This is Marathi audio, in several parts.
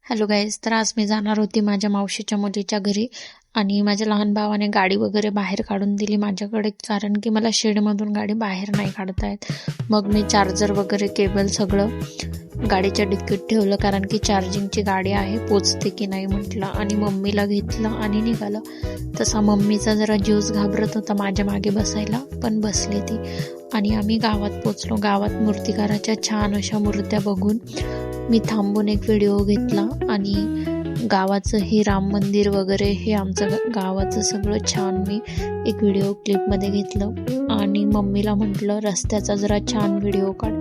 हॅलो गाईज, तर आज मी जाणार होती माझ्या मावशीच्या मुलीच्या घरी आणि माझ्या लहान भावाने गाडी वगैरे बाहेर काढून दिली माझ्याकडे, कारण की मला शेडमधून गाडी बाहेर नाही काढता येत. मग मी चार्जर वगैरे केबल सगळं गाडीच्या डिक्कीत ठेवलं, कारण की चार्जिंगची गाडी आहे, पोचते की नाही म्हटलं. आणि मम्मीला घेतलं आणि निघालं. तसा मम्मीचा जरा ज्यूस घाबरत होता माझ्या मागे बसायला, पण बसली ती. आणि आम्ही गावात पोचलो. गावात मूर्तिकाराच्या छान अशा मूर्त्या बघून मी थांबून एक व्हिडिओ घेतला आणि गावाचं हे राम मंदिर वगैरे हे आमचं गावाचं सगळं छान मी एक व्हिडिओ क्लिपमध्ये घेतलं. आणि मम्मीला म्हटलं रस्त्याचा जरा छान व्हिडिओ काढ.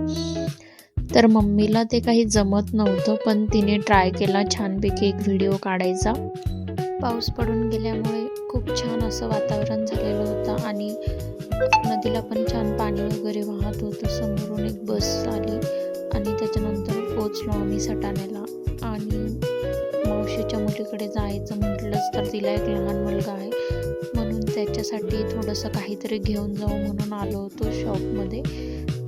तर मम्मीला ते काही जमत नव्हतं, पण तिने ट्राय केला छानपैकी एक व्हिडिओ काढायचा. पाऊस पडून गेल्यामुळे खूप छान असं वातावरण झालेलं होतं आणि नदीला पण छान पाणी वगैरे वाहत होतं. समोरून एक बस आली आणि त्याच्यानंतर पोचलो आम्ही सटाण्याला. आणि मावशीच्या मुलीकडे जायचं म्हटलंच तर तिला एक लहान मुलगा आहे, म्हणून त्याच्यासाठी थोडंसं काहीतरी घेऊन जाऊ म्हणून आलो होतो शॉपमध्ये.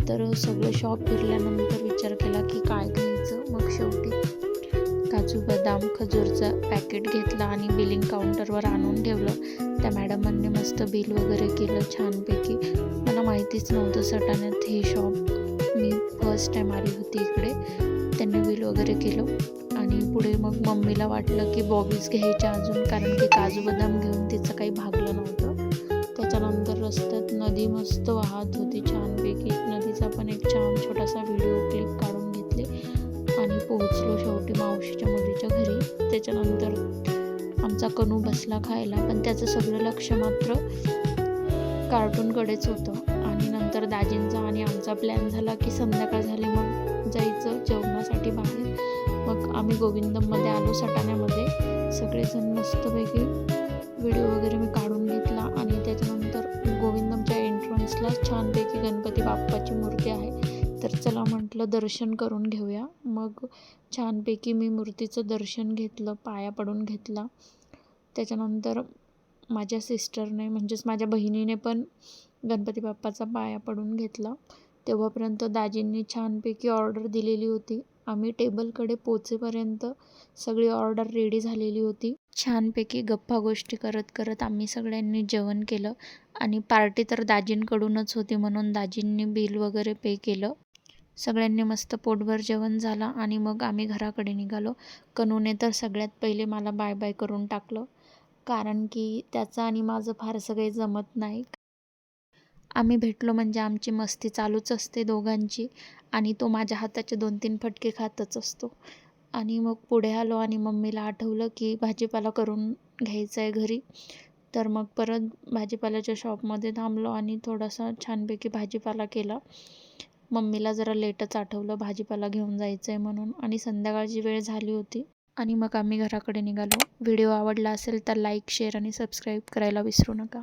तर सगळं शॉप फिरल्यानंतर विचार केला की काय घ्यायचं. मग शेवटी काजू बदाम खजूरचा पॅकेट घेतला आणि बिलिंग काउंटरवर आणून ठेवलं. त्या मॅडमांनी मस्त बिल वगैरे केलं छानपैकी. मला माहितीच नव्हतं सटाण्यात हे शॉप, मी फर्स्ट टाईम आली होती इकडे. त्यांनी बिल वगैरे केलं आणि पुढे मग मम्मीला वाटलं की बॉबीज घ्यायच्या अजून, कारण की काजू बदाम घेऊन तिचं काही भागलं नव्हतं. त्याच्यानंतर रस्त्यात नदी मस्त वाहत होती छानपैकी. नदीचा पण एक छान छोटासा व्हिडिओ क्लिप काढून घेतले आणि पोहोचलो शेवटी मावशीच्या मुलीच्या घरी. त्याच्यानंतर आमचा कनू बसला खायला, पण त्याचं सगळं लक्ष मात्र कार्टूनकडेच होतं. आणि नंतर दाजींचा आणि आमचा प्लॅन झाला की संध्याकाळ झाली मग जायचं जेवणासाठी बाहेर. मग आम्ही गोविंदममध्ये आलो सटाण्यामध्ये. सगळेजण मस्तपैकी व्हिडिओ वगैरे मी काढून घेतला. आणि त्याच्यानंतर गोविंदमच्या एंट्रन्सला छानपैकी गणपती बाप्पाची मूर्ती आहे, तर चला म्हटलं दर्शन करून घेऊया. मग छानपैकी मी मूर्तीचं दर्शन घेतलं, पाया पडून घेतला. त्याच्यानंतर माझ्या सिस्टरने म्हणजेच माझ्या बहिणीने पण गणपती बाप्पाचा पाया पडून घेतला. तेव्हापर्यंत दाजींनी छानपैकी ऑर्डर दिलेली होती. आम्ही टेबलकडे पोचेपर्यंत सगळी ऑर्डर रेडी झालेली होती. छानपैकी गप्पा गोष्टी करत करत आम्ही सगळ्यांनी जेवण केलं. आणि पार्टी तर दाजींकडूनच होती, म्हणून दाजींनी बिल वगैरे पे केलं. सगळ्यांनी मस्त पोटभर जेवण झालं आणि मग आम्ही घराकडे निघालो. कनूने तर सगळ्यात पहिले मला बाय बाय करून टाकलं, कारण की त्याचं आणि माझं फारसं काही जमत नाही. आम्ही भेटलो म्हणजे आमची मस्ती चालूच असते दोघांची, आणि तो माझ्या हाताचे 2-3 फटके खातच असतो. आणि मग पुढे आलो आणि मम्मीला आठवलं की भाजीपाला करून घ्यायचा आहे घरी. तर मग परत भाजीपाल्याच्या शॉपमध्ये थांबलो आणि थोडासा छानपैकी भाजीपाला केला. मम्मीला जरा लेटच आठवलं भाजीपाला घेऊन जायचं आहे म्हणून, आणि संध्याकाळची वेळ झाली होती. आणि मग आम्ही घराकडे निघालो. व्हिडिओ आवडला असेल तर लाईक, शेअर आणि सबस्क्राईब करायला विसरू नका.